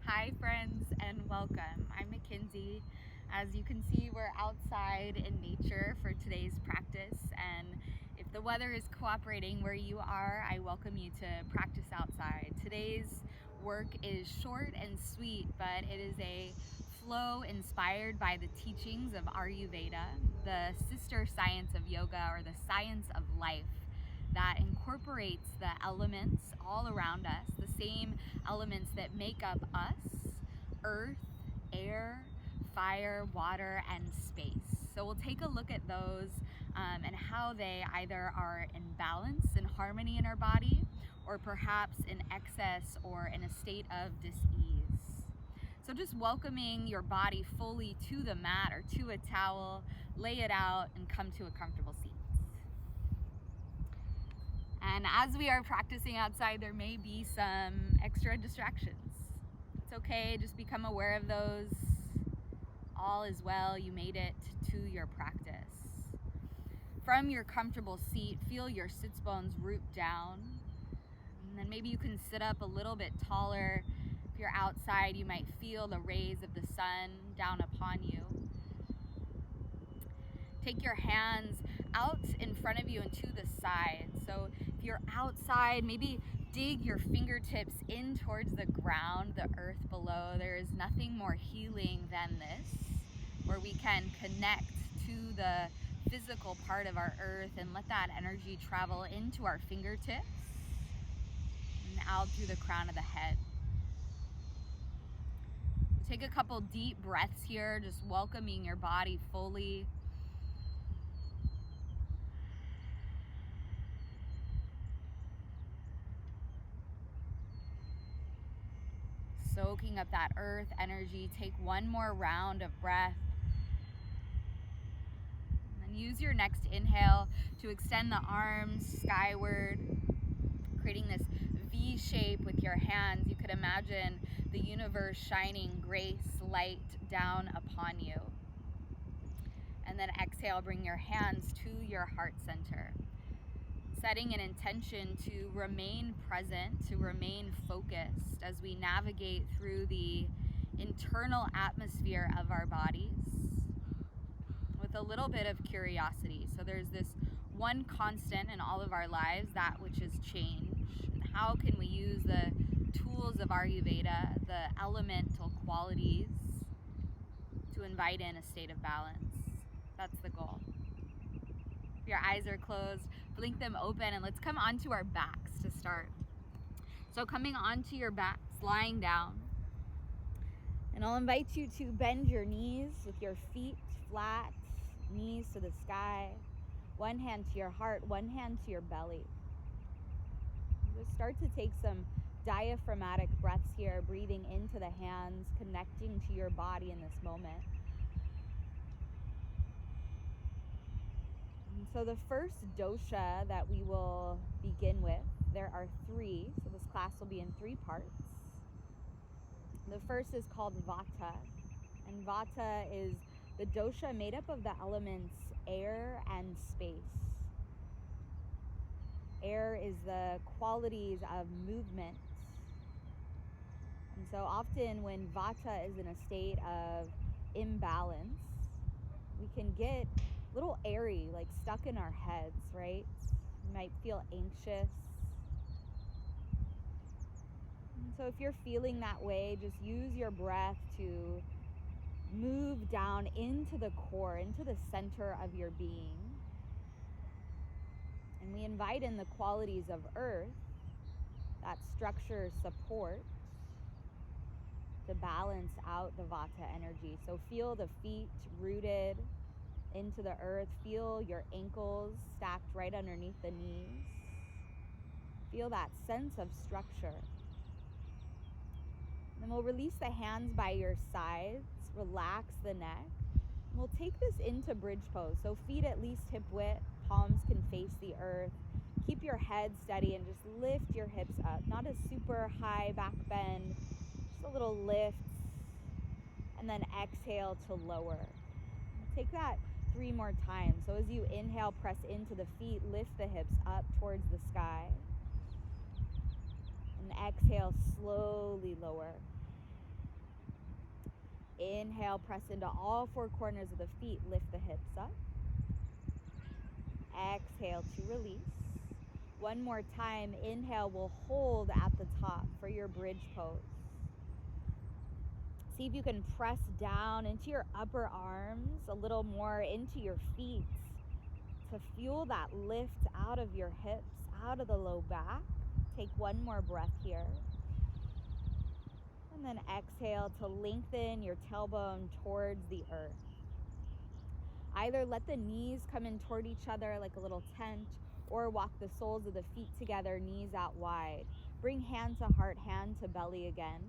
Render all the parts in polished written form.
Hi friends and welcome. I'm Mackenzie. As you can see, we're outside in nature for today's practice, and if the weather is cooperating where you are, I welcome you to practice outside. Today's work is short and sweet, but it is a flow inspired by the teachings of Ayurveda, the sister science of yoga, or the science of life that incorporates the elements all around us, the same elements that make up us: earth, air, fire, water, and space. So we'll take a look at those and how they either are in balance and harmony in our body, or perhaps in excess or in a state of dis-ease. So just welcoming your body fully to the mat or to a towel, lay it out and come to a comfortable seat. And as we are practicing outside, there may be some extra distractions. It's okay, just become aware of those. All is well, you made it to your practice. From your comfortable seat, feel your sits bones root down. And then maybe you can sit up a little bit taller. If you're outside, you might feel the rays of the sun down upon you. Take your hands out in front of you and to the side. So if you're outside, maybe dig your fingertips in towards the ground, the earth below. There is nothing more healing than this, where we can connect to the physical part of our earth and let that energy travel into our fingertips and out through the crown of the head. Take a couple deep breaths here, just welcoming your body fully. Soaking up that earth energy. Take one more round of breath. And then use your next inhale to extend the arms skyward, creating this V shape with your hands. You could imagine the universe shining grace, light down upon you. And then exhale, bring your hands to your heart center, setting an intention to remain present, to remain focused as we navigate through the internal atmosphere of our bodies with a little bit of curiosity. So there's this one constant in all of our lives, that which is change. And how can we use the tools of Ayurveda, the elemental qualities, to invite in a state of balance? That's the goal. If your eyes are closed, blink them open, and let's come onto our backs to start. So coming onto your backs, lying down. And I'll invite you to bend your knees with your feet flat, knees to the sky. One hand to your heart, one hand to your belly. Just start to take some diaphragmatic breaths here, breathing into the hands, connecting to your body in this moment. So the first dosha that we will begin with, there are three, so this class will be in three parts. The first is called Vata, and Vata is the dosha made up of the elements air and space. Air is the qualities of movement. And so often when Vata is in a state of imbalance, we can get a little airy, like stuck in our heads, right? You might feel anxious. And so if you're feeling that way, just use your breath to move down into the core, into the center of your being. And we invite in the qualities of earth, that structure support, to balance out the Vata energy. So feel the feet rooted into the earth. Feel your ankles stacked right underneath the knees. Feel that sense of structure. Then we'll release the hands by your sides. Relax the neck. And we'll take this into bridge pose. So feet at least hip width, palms can face the earth. Keep your head steady and just lift your hips up. Not a super high back bend, just a little lift. And then exhale to lower. Take that 3 more times. So as you inhale, press into the feet, lift the hips up towards the sky. And exhale, slowly lower. Inhale, press into all four corners of the feet, lift the hips up. Exhale to release. One more time, inhale, we'll hold at the top for your bridge pose. See if you can press down into your upper arms, a little more into your feet to fuel that lift out of your hips, out of the low back. Take one more breath here. And then exhale to lengthen your tailbone towards the earth. Either let the knees come in toward each other like a little tent, or walk the soles of the feet together, knees out wide. Bring hand to heart, hand to belly again.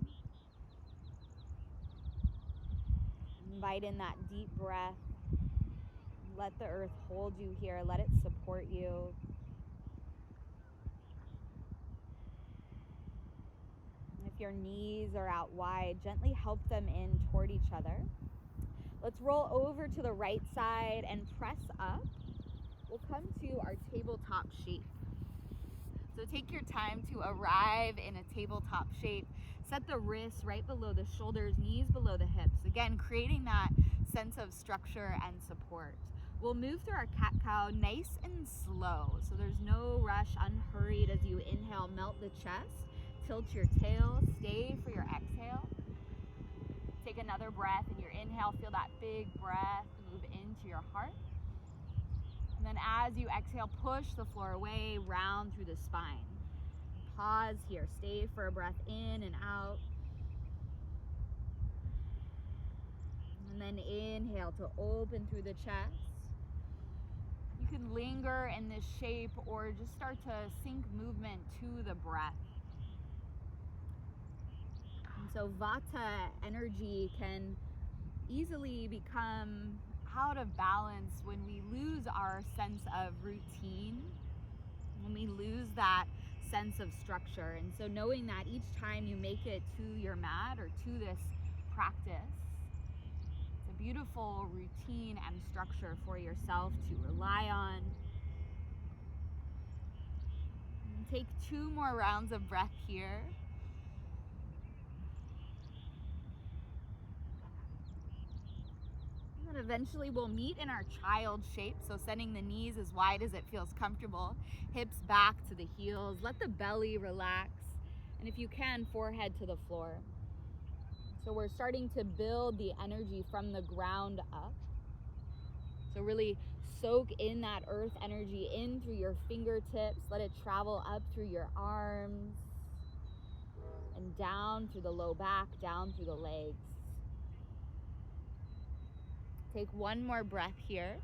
Invite in that deep breath. Let the earth hold you here. Let it support you. If your knees are out wide, gently help them in toward each other. Let's roll over to the right side and press up. We'll come to our tabletop shape. So take your time to arrive in a tabletop shape. Set the wrists right below the shoulders, knees below the hips. Again, creating that sense of structure and support. We'll move through our cat-cow nice and slow. So there's no rush, unhurried as you inhale, melt the chest, tilt your tail, stay for your exhale. Take another breath in your inhale, feel that big breath move into your heart. And then as you exhale, push the floor away, round through the spine. Pause here, stay for a breath in and out. And then inhale to open through the chest. You can linger in this shape or just start to sync movement to the breath. And so Vata energy can easily become out of balance when we lose our sense of routine, when we lose that sense of structure. And so knowing that each time you make it to your mat or to this practice, it's a beautiful routine and structure for yourself to rely on. And take 2 more rounds of breath here. And then eventually we'll meet in our child shape. So sending the knees as wide as it feels comfortable. Hips back to the heels. Let the belly relax. And if you can, forehead to the floor. So we're starting to build the energy from the ground up. So really soak in that earth energy in through your fingertips. Let it travel up through your arms and down through the low back, down through the legs. Take one more breath here.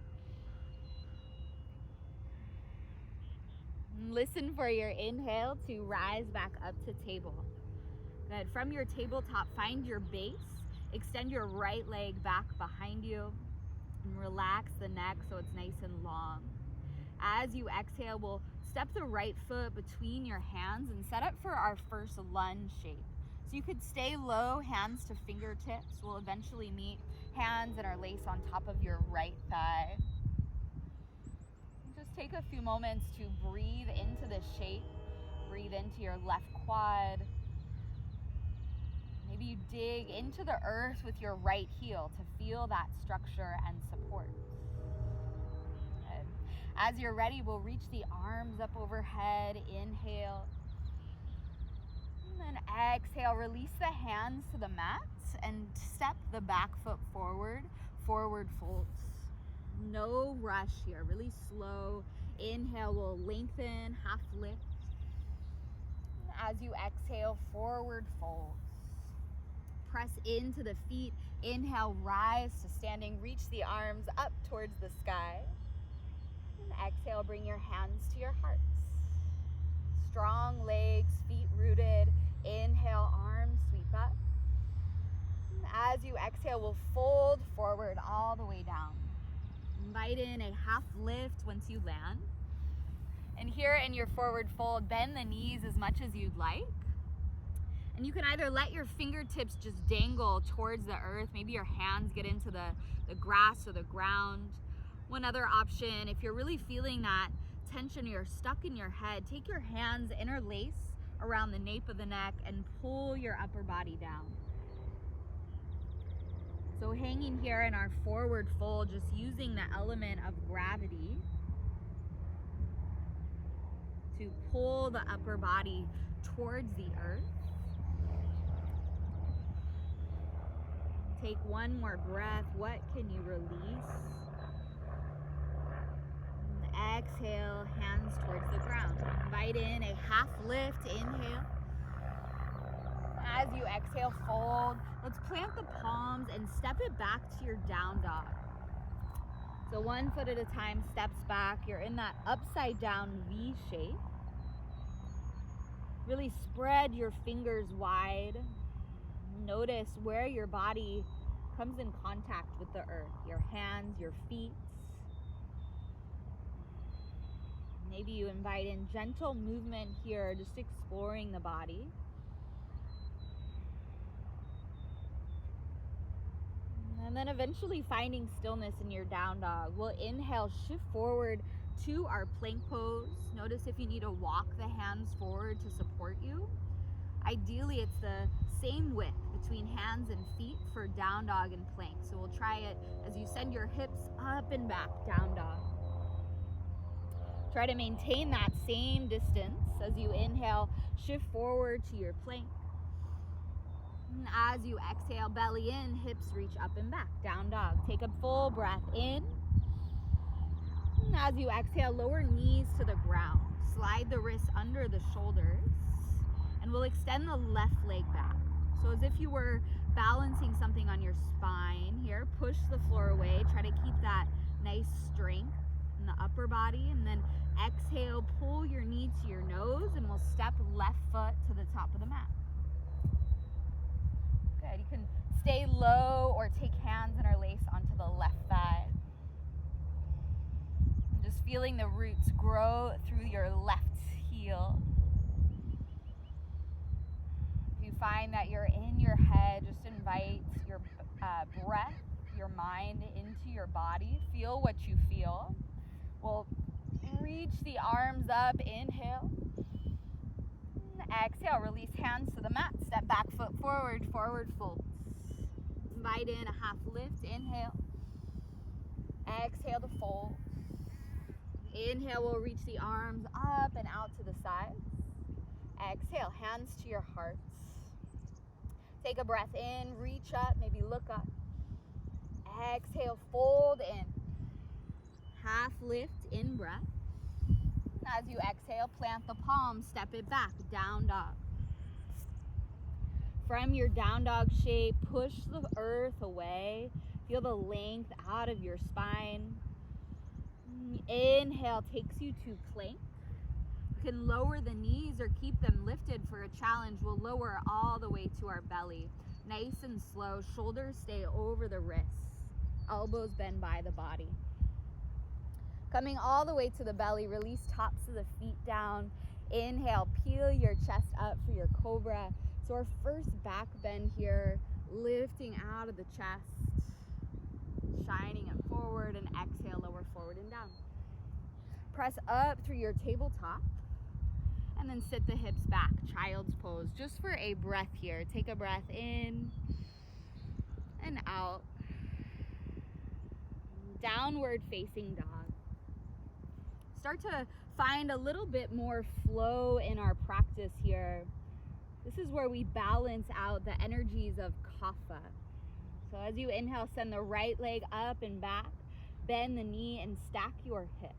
Listen for your inhale to rise back up to table. Good. From your tabletop, find your base. Extend your right leg back behind you and relax the neck so it's nice and long. As you exhale, we'll step the right foot between your hands and set up for our first lunge shape. So you could stay low, hands to fingertips. We'll eventually meet hands and our lace on top of your right thigh. Just take a few moments to breathe into this shape. Breathe into your left quad. Maybe you dig into the earth with your right heel to feel that structure and support. Good. As you're ready, we'll reach the arms up overhead. Inhale. And then exhale, release the hands to the mat and step the back foot forward, forward folds. No rush here, really slow. Inhale, we'll lengthen, half lift. As you exhale, forward folds. Press into the feet. Inhale, rise to standing. Reach the arms up towards the sky. And exhale, bring your hands to your hearts. Strong legs, feet rooted. Inhale, arms sweep up. And as you exhale, we'll fold forward all the way down. Invite in a half lift once you land. And here in your forward fold, bend the knees as much as you'd like. And you can either let your fingertips just dangle towards the earth. Maybe your hands get into the grass or the ground. One other option, if you're really feeling that tension, you're stuck in your head, take your hands, interlace around the nape of the neck and pull your upper body down. So hanging here in our forward fold, just using the element of gravity to pull the upper body towards the earth. Take one more breath. What can you release? And exhale, hands towards the ground. Invite in a half lift, inhale. As you exhale, fold. Let's plant the palms and step it back to your down dog. So 1 foot at a time, steps back. You're in that upside down V shape. Really spread your fingers wide. Notice where your body comes in contact with the earth. Your hands, your feet. Maybe you invite in gentle movement here, just exploring the body. And then eventually finding stillness in your down dog. We'll inhale, shift forward to our plank pose. Notice if you need to walk the hands forward to support you. Ideally, it's the same width between hands and feet for down dog and plank. So we'll try it as you send your hips up and back, down dog. Try to maintain that same distance as you inhale, shift forward to your plank. And as you exhale, belly in, hips reach up and back, down dog. Take a full breath in. And as you exhale, lower knees to the ground. Slide the wrists under the shoulders. And we'll extend the left leg back. So as if you were balancing something on your spine here, push the floor away. Try to keep that nice strength in the upper body. And then exhale, pull your knee to your nose, and we'll step left foot to the top of the mat. Good. You can stay low or take hands interlace onto the left thigh. And just feeling the roots grow through your left heel. If you find that you're in your head, just invite your breath, your mind into your body. Feel what you feel. We'll reach the arms up, inhale. Exhale, release hands to the mat. Step back, foot forward, forward fold. Invite in a half lift, inhale. Exhale to fold. Inhale, we'll reach the arms up and out to the sides. Exhale, hands to your hearts. Take a breath in, reach up, maybe look up. Exhale, fold in. Half lift, in breath. As you exhale, plant the palms, step it back, down dog. From your down dog shape, push the earth away. Feel the length out of your spine. Inhale takes you to plank. You can lower the knees or keep them lifted for a challenge. We'll lower all the way to our belly. Nice and slow, shoulders stay over the wrists. Elbows bend by the body. Coming all the way to the belly, release tops of the feet down. Inhale, peel your chest up for your cobra. So our first back bend here, lifting out of the chest, shining it forward, and exhale, lower forward and down. Press up through your tabletop, and then sit the hips back, child's pose, just for a breath here. Take a breath in and out. Downward facing dog. Start to find a little bit more flow in our practice here. This is where we balance out the energies of Kapha. So as you inhale, send the right leg up and back, bend the knee and stack your hip.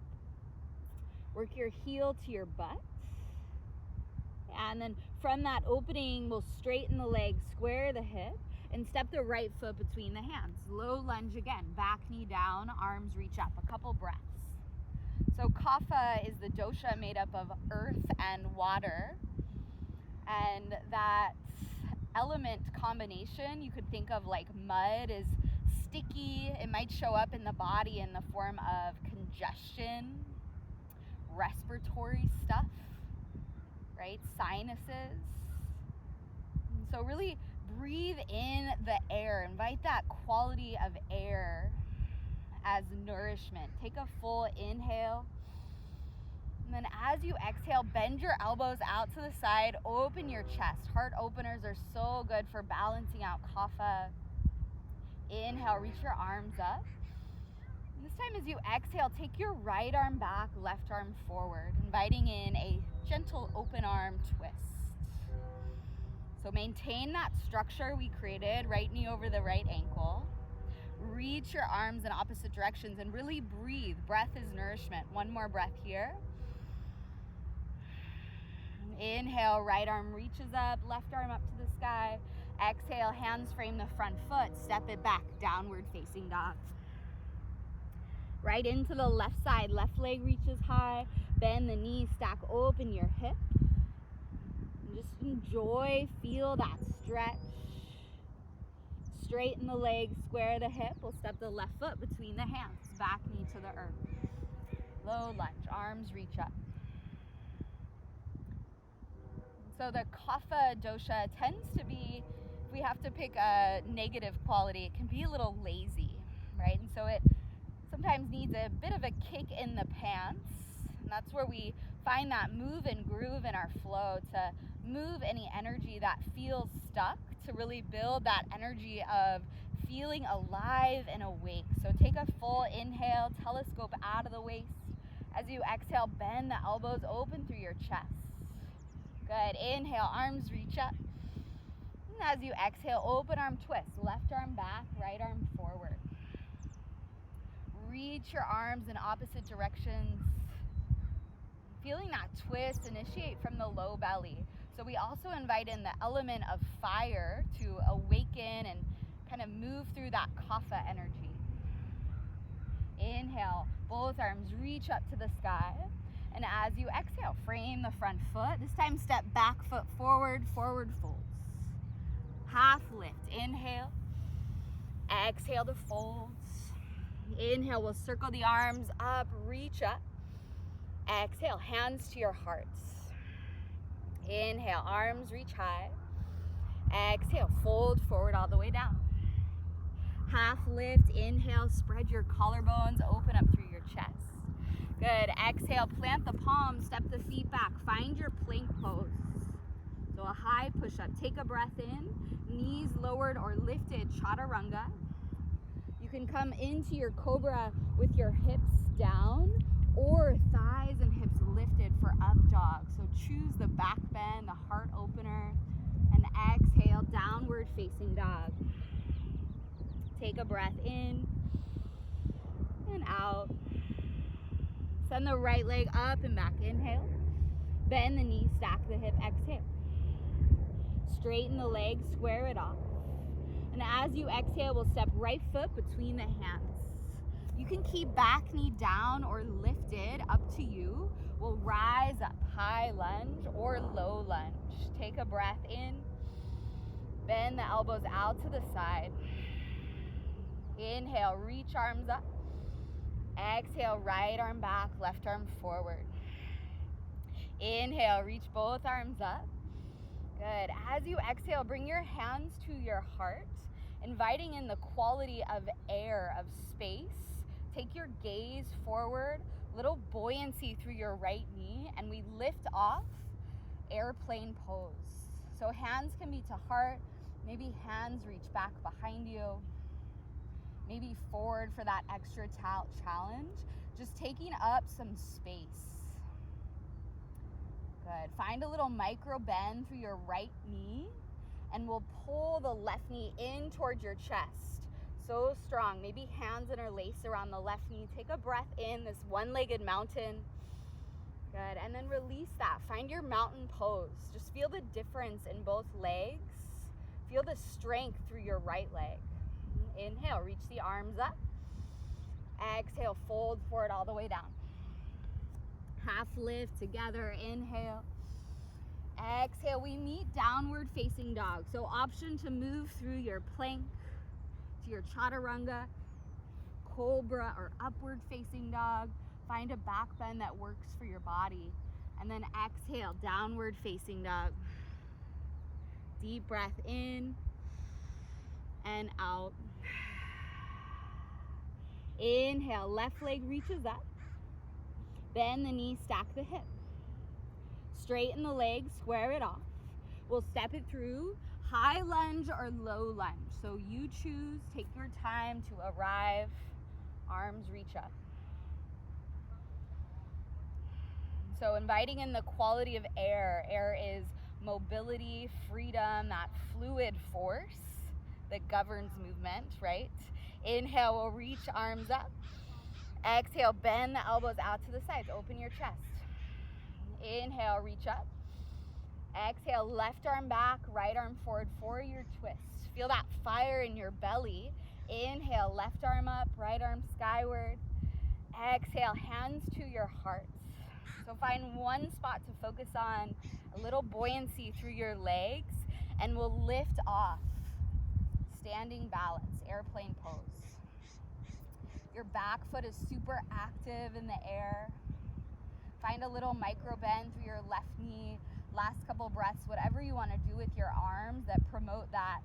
Work your heel to your butt. And then from that opening, we'll straighten the leg, square the hip, and step the right foot between the hands. Low lunge again, back knee down, arms reach up, a couple breaths. So Kapha is the dosha made up of earth and water. And that element combination, you could think of like mud, is sticky. It might show up in the body in the form of congestion, respiratory stuff, right? Sinuses. So really breathe in the air. Invite that quality of air as nourishment. Take a full inhale. And then as you exhale, bend your elbows out to the side, open your chest. Heart openers are so good for balancing out Kapha. Inhale, reach your arms up. And this time as you exhale, take your right arm back, left arm forward, inviting in a gentle open arm twist. So maintain that structure we created, right knee over the right ankle. Reach your arms in opposite directions and really breathe. Breath is nourishment. One more breath here. Inhale, right arm reaches up, left arm up to the sky. Exhale, hands frame the front foot, step it back, downward facing dog. Right into the left side, left leg reaches high, bend the knee, stack open your hip. And just enjoy, feel that stretch. Straighten the leg, square the hip. We'll step the left foot between the hands, back knee to the earth. Low lunge, arms reach up. So the Kapha dosha tends to be, if we have to pick a negative quality, it can be a little lazy, right? And so it sometimes needs a bit of a kick in the pants. And that's where we find that move and groove in our flow to move any energy that feels stuck, to really build that energy of feeling alive and awake. So take a full inhale, telescope out of the waist. As you exhale, bend the elbows open through your chest. Good. Inhale, arms reach up. And as you exhale, open arm twist. Left arm back, right arm forward. Reach your arms in opposite directions. Feeling that twist, initiate from the low belly. So we also invite in the element of fire to awaken and kind of move through that Kapha energy. Inhale, both arms reach up to the sky. And as you exhale, frame the front foot. This time step back foot forward, forward folds. Half lift, inhale. Exhale to folds. Inhale, we'll circle the arms up, reach up. Exhale, hands to your hearts. Inhale, arms reach high. Exhale, fold forward all the way down. Half lift, inhale, spread your collarbones, open up through your chest. Good, exhale, plant the palms, step the feet back, find your plank pose. So a high push-up, take a breath in, knees lowered or lifted, chaturanga. You can come into your cobra with your hips down or thighs and hips lifted for up dog. So choose the back bend, the heart opener, and exhale, downward facing dog. Take a breath in and out. Send the right leg up and back, inhale. Bend the knee, stack the hip, exhale. Straighten the leg, square it off. And as you exhale, we'll step right foot between the hands. You can keep back knee down or lifted, up to you. We'll rise up, high lunge or low lunge. Take a breath in. Bend the elbows out to the side. Inhale, reach arms up. Exhale, right arm back, left arm forward. Inhale, reach both arms up. Good. As you exhale, bring your hands to your heart, inviting in the quality of air, of space. Take your gaze forward, little buoyancy through your right knee, and we lift off, airplane pose. So hands can be to heart, maybe hands reach back behind you. Maybe forward for that extra challenge. Just taking up some space. Good. Find a little micro bend through your right knee, and we'll pull the left knee in towards your chest. So strong. Maybe hands interlace around the left knee. Take a breath in, this one-legged mountain. Good. And then release that. Find your mountain pose. Just feel the difference in both legs. Feel the strength through your right leg. Inhale, reach the arms up. Exhale, fold forward all the way down. Half lift together, inhale. Exhale, we meet downward facing dog. So option to move through your plank to your chaturanga, cobra, or upward facing dog. Find a back bend that works for your body. And then exhale, downward facing dog. Deep breath in and out. Inhale, left leg reaches up. Bend the knee, stack the hip. Straighten the leg, square it off. We'll step it through high lunge or low lunge. So you choose, take your time to arrive. Arms reach up. So inviting in the quality of air. Air is mobility, freedom, that fluid force that governs movement, right? Inhale, we'll reach arms up. Exhale, bend the elbows out to the sides. Open your chest. Inhale, reach up. Exhale, left arm back, right arm forward for your twist. Feel that fire in your belly. Inhale, left arm up, right arm skyward. Exhale, hands to your heart. So find one spot to focus on, a little buoyancy through your legs, and we'll lift off. Standing balance, airplane pose. Your back foot is super active in the air. Find a little micro bend through your left knee. Last couple breaths, whatever you want to do with your arms that promote that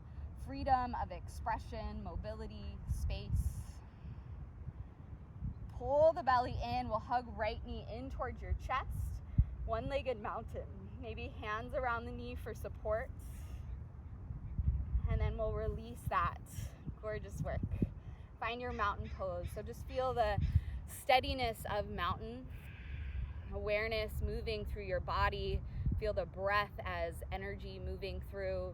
freedom of expression, mobility, space. Pull the belly in. We'll hug right knee in towards your chest. One-legged mountain. Maybe hands around the knee for support. And then we'll release that. Gorgeous work. Find your mountain pose. So just feel the steadiness of mountain. Awareness moving through your body. Feel the breath as energy moving through.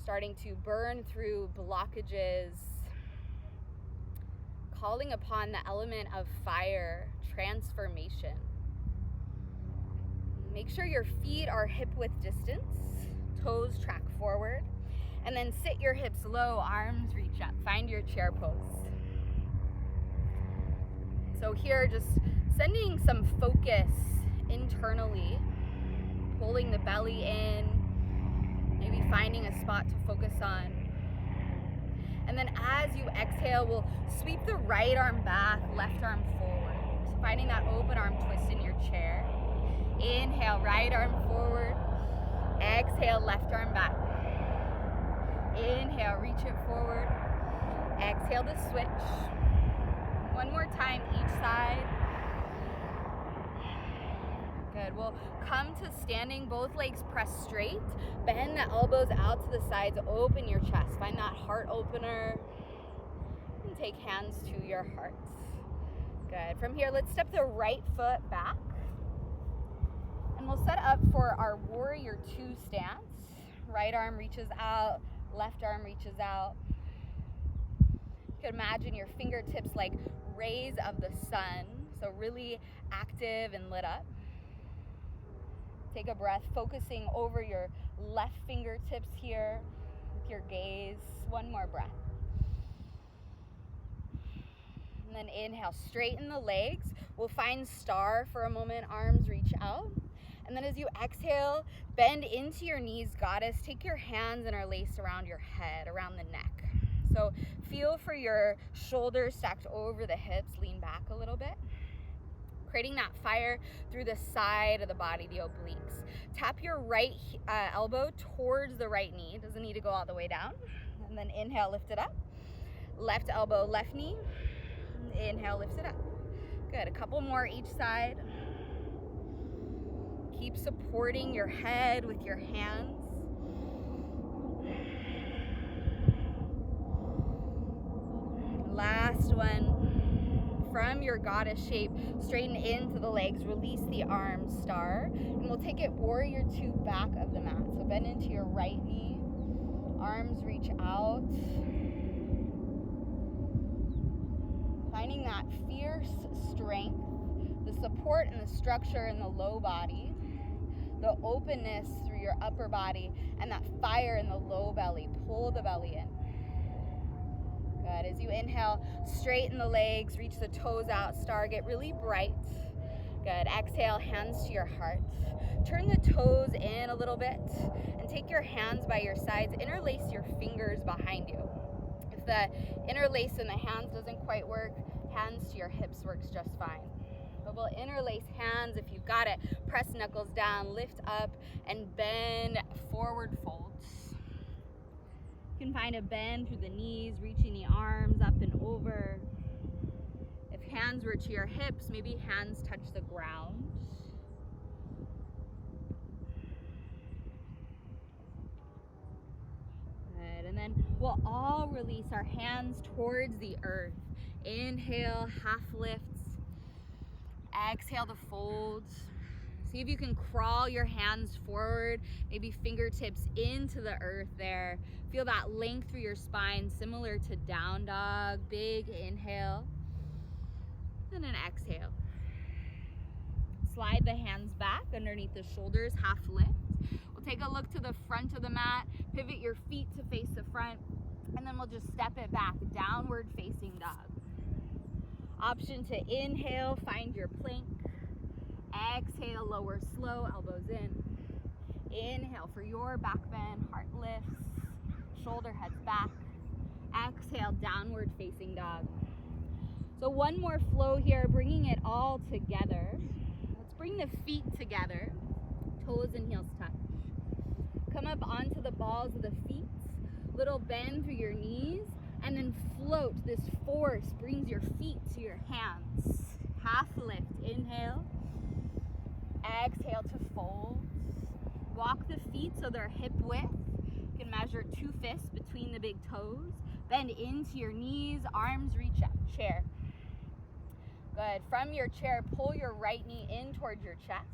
Starting to burn through blockages. Calling upon the element of fire, transformation. Make sure your feet are hip width distance. Toes track forward. And then sit your hips low, arms reach up. Find your chair pose. So here, just sending some focus internally, pulling the belly in, maybe finding a spot to focus on. And then as you exhale, we'll sweep the right arm back, left arm forward. So finding that open arm twist in your chair. Inhale, right arm forward. Exhale, left arm back. Inhale, reach it forward. Exhale to switch. One more time each side. Good. We'll come to standing, both legs press straight. Bend the elbows out to the sides, open your chest. Find that heart opener. And take hands to your heart. Good. From here, let's step the right foot back. And we'll set up for our warrior two stance. Right arm reaches out, left arm reaches out. You can imagine your fingertips like rays of the sun, so really active and lit up. Take a breath, focusing over your left fingertips here with your gaze. One more breath. And then inhale, straighten the legs. We'll find star for a moment, arms reach out. And then as you exhale, bend into your knees, goddess. Take your hands interlaced around your head, around the neck. So feel for your shoulders stacked over the hips, lean back a little bit. Creating that fire through the side of the body, the obliques. Tap your right elbow towards the right knee. Doesn't need to go all the way down. And then inhale, lift it up. Left elbow, left knee. Inhale, lift it up. Good, a couple more each side. Keep supporting your head with your hands. Last one. From your goddess shape, straighten into the legs, release the arms, star. And we'll take it warrior two back of the mat. So bend into your right knee, arms reach out. Finding that fierce strength, the support and the structure in the low body, the openness through your upper body, and that fire in the low belly. Pull the belly in. Good. As you inhale, straighten the legs, reach the toes out, star, get really bright. Good. Exhale, hands to your heart. Turn the toes in a little bit and take your hands by your sides. Interlace your fingers behind you. If the interlace in the hands doesn't quite work, hands to your hips works just fine. But we'll interlace hands if you've got it. Press knuckles down, lift up, and bend, forward folds. You can find a bend through the knees, reaching the arms up and over. If hands were to your hips, maybe hands touch the ground. We'll all release our hands towards the earth. Inhale, half lifts. Exhale to fold. See if you can crawl your hands forward, maybe fingertips into the earth there. Feel that length through your spine, similar to down dog. Big inhale, and an exhale. Slide the hands back underneath the shoulders, half lift. We'll take a look to the front of the mat, pivot your feet to face the front, and then we'll just step it back, downward facing dog. Option to inhale, find your plank. Exhale, lower slow, elbows in. Inhale for your back bend, heart lifts, shoulder heads back. Exhale, downward facing dog. So one more flow here, bringing it all together. Let's bring the feet together, toes and heels touch. Come up onto the balls of the feet, little bend through your knees, and then float. This force brings your feet to your hands. Half lift, inhale. Exhale to fold. Walk the feet so they're hip width. You can measure 2 fists between the big toes. Bend into your knees, arms reach up, chair. Good. From your chair, pull your right knee in towards your chest.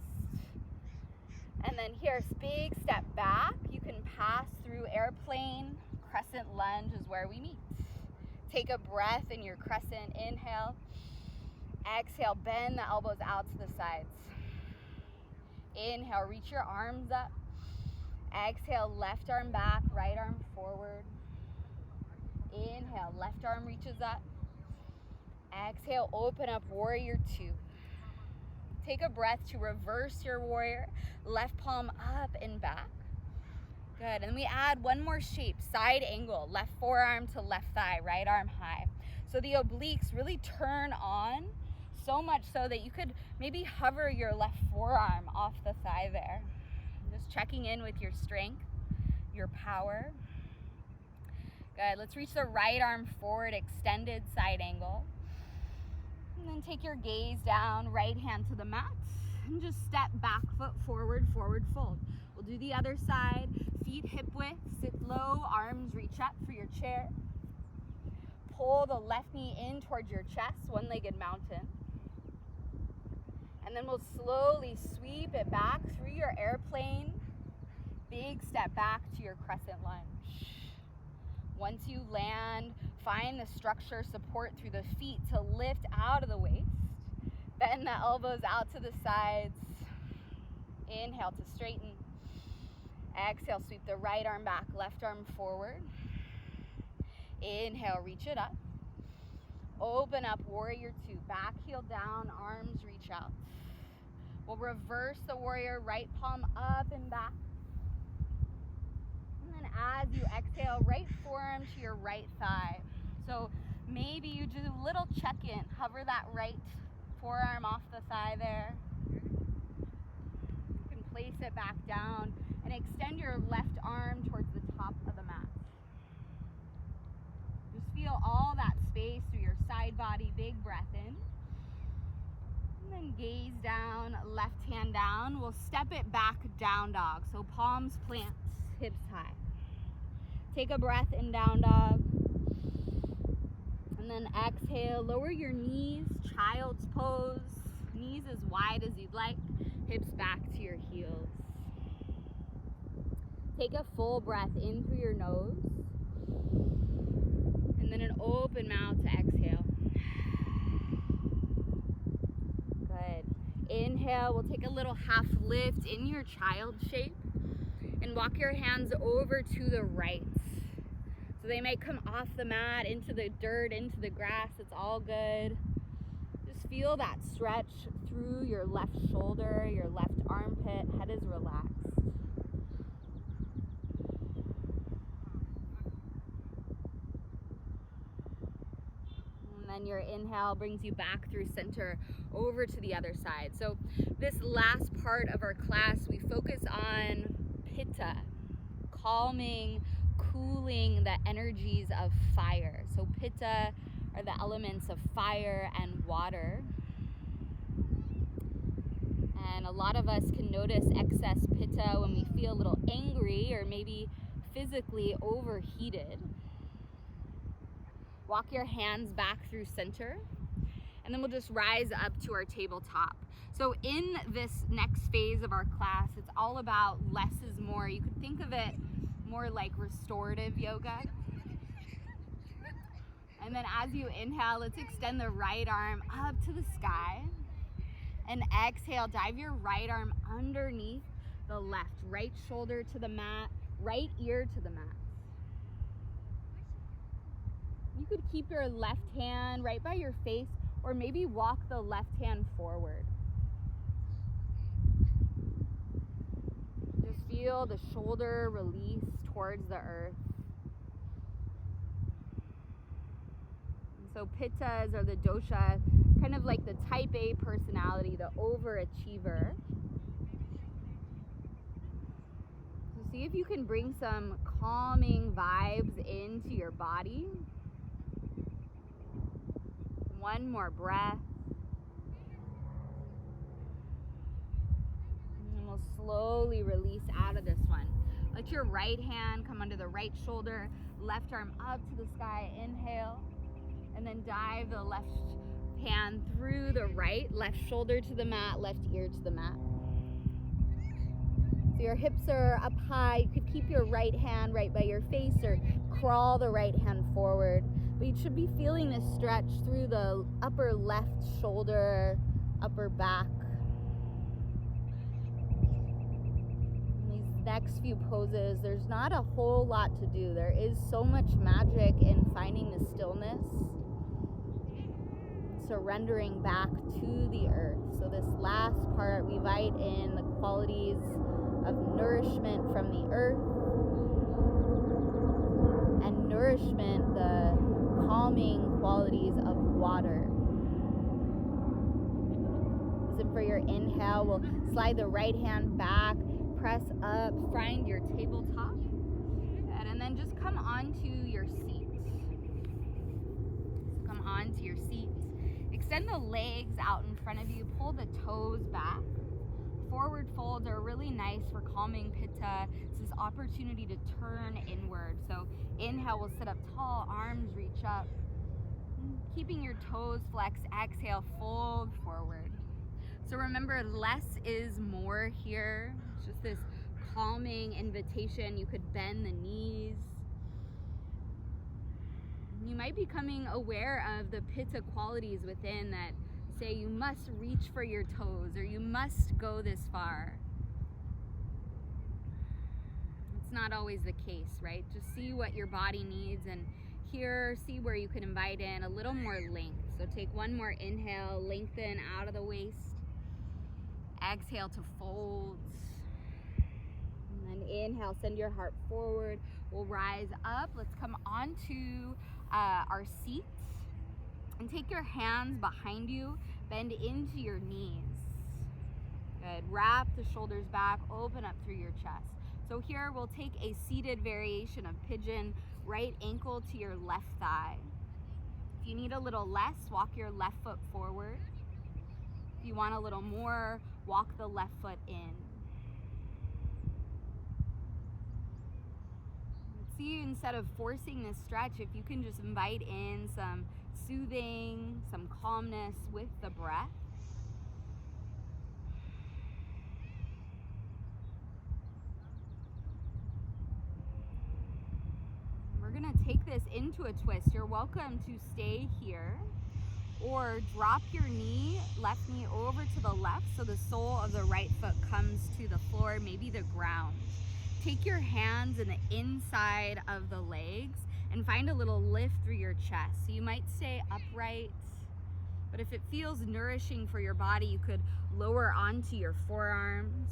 And then here's big step back. You can pass through airplane. Crescent lunge is where we meet. Take a breath in your crescent. Inhale. Exhale, bend the elbows out to the sides. Inhale, reach your arms up. Exhale, left arm back, right arm forward. Inhale, left arm reaches up. Exhale, open up, warrior 2. Take a breath to reverse your warrior. Left palm up and back. Good, and we add one more shape, side angle. Left forearm to left thigh, right arm high. So the obliques really turn on, so much so that you could maybe hover your left forearm off the thigh there. Just checking in with your strength, your power. Good, let's reach the right arm forward, extended side angle. And then take your gaze down, right hand to the mat, and just step back foot forward, forward fold. We'll do the other side, feet hip width, sit low, arms reach up for your chair. Pull the left knee in towards your chest, one-legged mountain. And then we'll slowly sweep it back through your airplane. Big step back to your crescent lunge. Once you land, find the structure support through the feet to lift out of the waist. Bend the elbows out to the sides. Inhale to straighten. Exhale, sweep the right arm back, left arm forward. Inhale, reach it up. Open up, warrior 2. Back heel down, arms reach out. We'll reverse the warrior, right palm up and back. And then as you exhale, right forearm to your right thigh. So maybe you do a little check-in. Hover that right forearm off the thigh there. You can place it back down and extend your left arm towards the top of the mat. Just feel all that space through your side body. Big breath in. And then gaze down, left hand down. We'll step it back, down dog. So palms plant, hips high. Take a breath in down dog. And then exhale, lower your knees, child's pose. Knees as wide as you'd like, hips back to your heels. Take a full breath in through your nose. And then an open mouth to exhale. Good. Inhale, we'll take a little half lift in your child shape and walk your hands over to the right. So they might come off the mat, into the dirt, into the grass. It's all good. Just feel that stretch through your left shoulder, your left armpit. Head is relaxed. And then your inhale brings you back through center over to the other side. So this last part of our class, we focus on Pitta, calming, cooling the energies of fire. So Pitta are the elements of fire and water. And a lot of us can notice excess Pitta when we feel a little angry or maybe physically overheated. Walk your hands back through center, and then we'll just rise up to our tabletop. So in this next phase of our class, it's all about less is more. You could think of it more like restorative yoga. And then as you inhale, let's extend the right arm up to the sky. And exhale, dive your right arm underneath the left. Right shoulder to the mat, right ear to the mat. You could keep your left hand right by your face, or maybe walk the left hand forward. Just feel the shoulder release towards the earth. And so Pittas or the dosha, kind of like the type A personality, the overachiever. So see if you can bring some calming vibes into your body. One more breath. And we'll slowly release out of this one. Let your right hand come under the right shoulder, left arm up to the sky, inhale. And then dive the left hand through the right, left shoulder to the mat, left ear to the mat. So your hips are up high. You could keep your right hand right by your face or crawl the right hand forward. But you should be feeling this stretch through the upper left shoulder, upper back. In these next few poses, there's not a whole lot to do. There is so much magic in finding the stillness, surrendering back to the earth. So this last part, we invite in the qualities of nourishment from the earth and nourishment, the calming qualities of water. So for your inhale, we'll slide the right hand back, press up, find your tabletop, and then just come onto your seat. So come onto your seat. Extend the legs out in front of you, pull the toes back. Forward folds are really nice for calming Pitta. It's this opportunity to turn inward. So inhale, we'll sit up tall, arms reach up. Keeping your toes flexed, exhale, fold forward. So remember, less is more here. It's just this calming invitation. You could bend the knees. You might be becoming aware of the Pitta qualities within that say you must reach for your toes or you must go this far. It's not always the case, right? Just see what your body needs, and here, see where you can invite in a little more length. So take one more inhale, lengthen out of the waist. Exhale to fold. And then inhale, send your heart forward. We'll rise up. Let's come onto our seats. And take your hands behind you, bend into your knees. Good. Wrap the shoulders back, open up through your chest. So here we'll take a seated variation of pigeon, right ankle to your left thigh. If you need a little less, walk your left foot forward. If you want a little more, walk the left foot in. See, instead of forcing this stretch, if you can just invite in some soothing, some calmness with the breath. We're going to take this into a twist. You're welcome to stay here or drop your knee, left knee over to the left so the sole of the right foot comes to the floor, maybe the ground. Take your hands in the inside of the legs and find a little lift through your chest. So you might stay upright, but if it feels nourishing for your body, you could lower onto your forearms.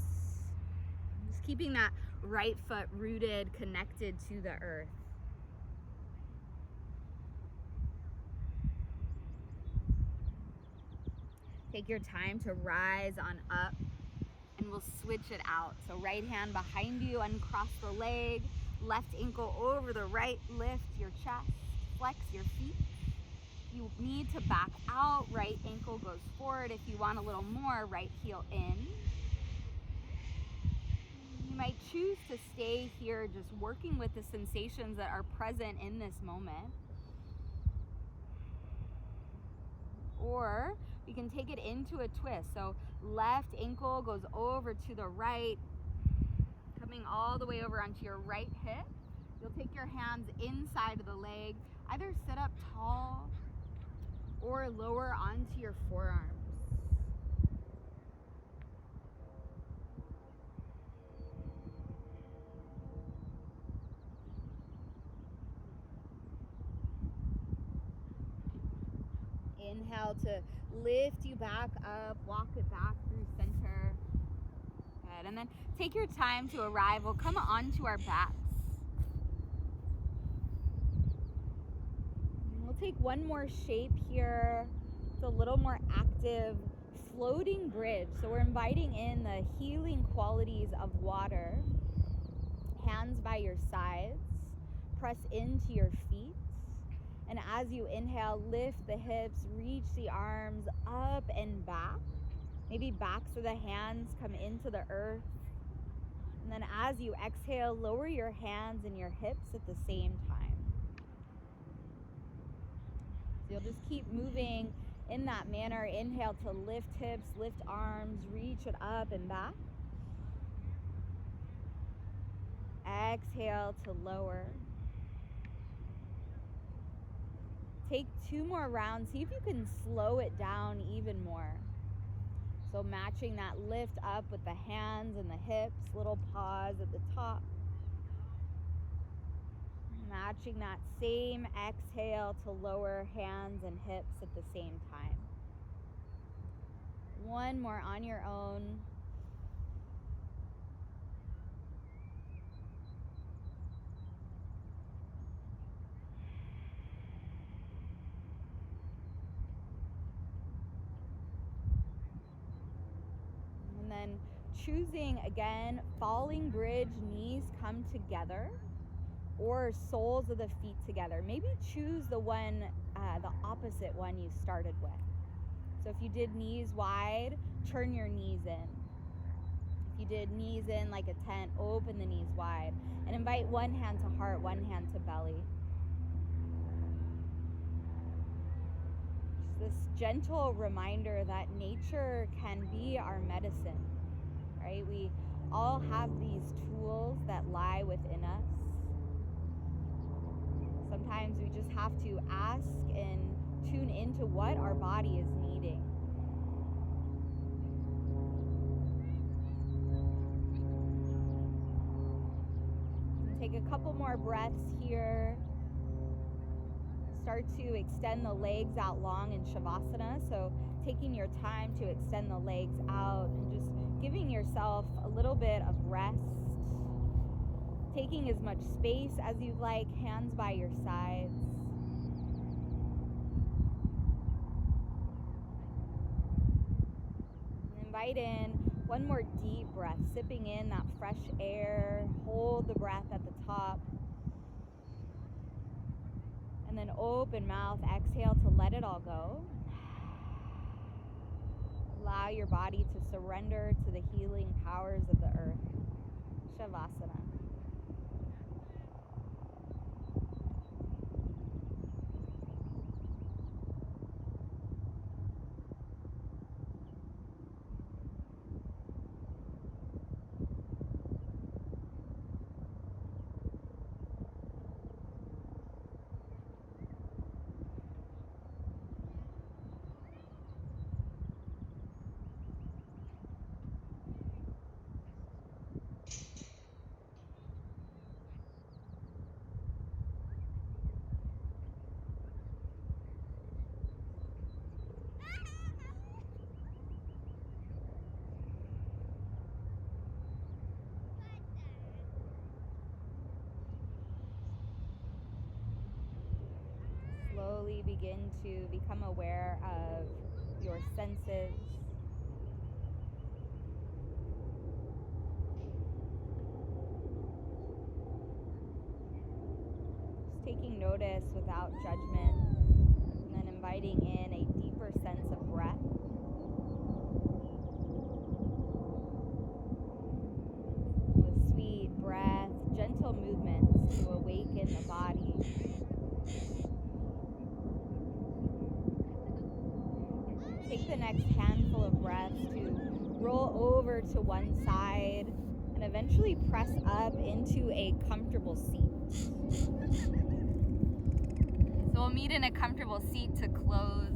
Just keeping that right foot rooted, connected to the earth. Take your time to rise on up, and we'll switch it out. So right hand behind you, uncross the leg, left ankle over the right, lift your chest, flex your feet. You need to back out, right ankle goes forward. If you want a little more, right heel in. You might choose to stay here just working with the sensations that are present in this moment. Or you can take it into a twist. So left ankle goes over to the right, coming all the way over onto your right hip. You'll take your hands inside of the leg, either sit up tall or lower onto your forearms. Inhale to lift you back up, walk it back through center. Good. And then take your time to arrive. We'll come onto our backs. And we'll take one more shape here. It's a little more active, floating bridge. So we're inviting in the healing qualities of water. Hands by your sides. Press into your feet. And as you inhale, lift the hips, reach the arms up and back. Maybe backs of the hands come into the earth. And then as you exhale, lower your hands and your hips at the same time. So you'll just keep moving in that manner. Inhale to lift hips, lift arms, reach it up and back. Exhale to lower. Take 2 more rounds. See if you can slow it down even more. So matching that lift up with the hands and the hips, little pause at the top. Matching that same exhale to lower hands and hips at the same time. One more on your own. And then choosing again, falling bridge, knees come together, or soles of the feet together. Maybe choose the one, the opposite one you started with. So if you did knees wide, turn your knees in. If you did knees in like a tent, open the knees wide. And invite one hand to heart, one hand to belly. Just this gentle reminder that nature can be our medicine, right? We all have these tools that lie within us. Sometimes we just have to ask and tune into what our body is needing. And take a couple more breaths here. Start to extend the legs out long in Shavasana. So taking your time to extend the legs out and just giving yourself a little bit of rest. Taking as much space as you'd like, hands by your sides. And invite in one more deep breath, sipping in that fresh air. Hold the breath at the top. And then open mouth, exhale to let it all go. Allow your body to surrender to the healing powers of the earth. Shavasana. Slowly begin to become aware of your senses. Just taking notice without judgment, and then inviting in a deeper sense of breath. With sweet breath, gentle movements to awaken the body. over to one side and eventually press up into a comfortable seat. So we'll meet in a comfortable seat to close.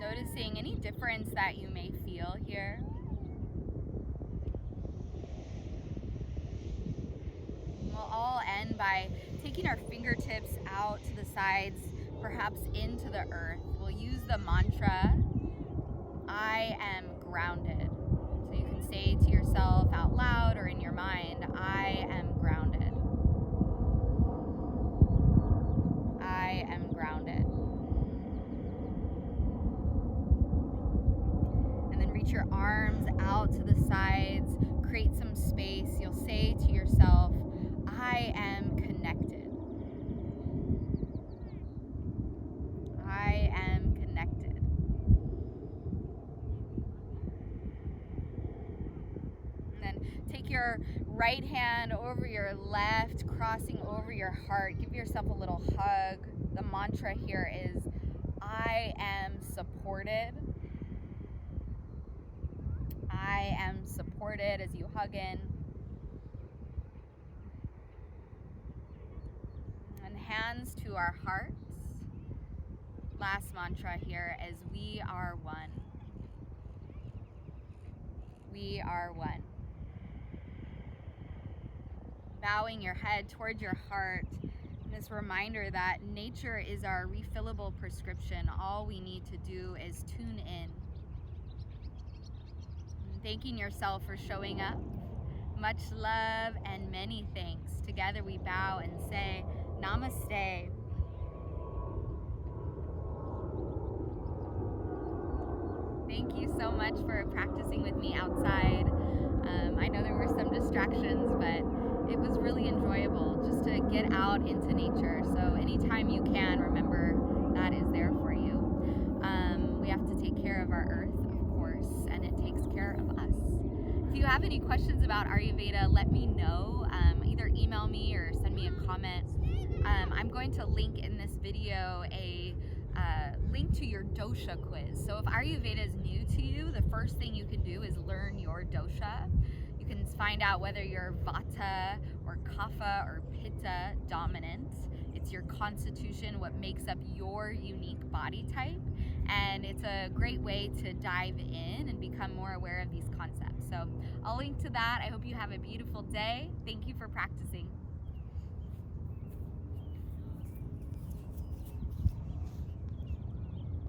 Noticing any difference that you may feel here. We'll all end by taking our fingertips out to the sides, perhaps into the earth. We'll use the mantra, I am grounded. So you can say to yourself out loud or in your mind, I am grounded. I am grounded. And then reach your arms out to the sides, create some space. You'll say to yourself, I am connected. I am connected. And then take your right hand over your left, crossing over your heart. Give yourself a little hug. The mantra here is, I am supported. I am supported as you hug in. And hands to our hearts. Last mantra here is, we are one. We are one. Bowing your head towards your heart. This reminder that nature is our refillable prescription. All we need to do is tune in. And thanking yourself for showing up. Much love and many thanks. Together we bow and say, Namaste. Thank you so much for practicing with me outside. I know there were some distractions, but it was really enjoyable just to get out into nature. So anytime you can, remember that is there for you. We have to take care of our earth, of course, and it takes care of us. If you have any questions about Ayurveda, let me know. Either email me or send me a comment. I'm going to link in this video a link to your dosha quiz. So if Ayurveda is new to you, the first thing you can do is learn your dosha. You can find out whether you're Vata or Kapha or Pitta dominant. It's your constitution, what makes up your unique body type. And it's a great way to dive in and become more aware of these concepts. So I'll link to that. I hope you have a beautiful day. Thank you for practicing.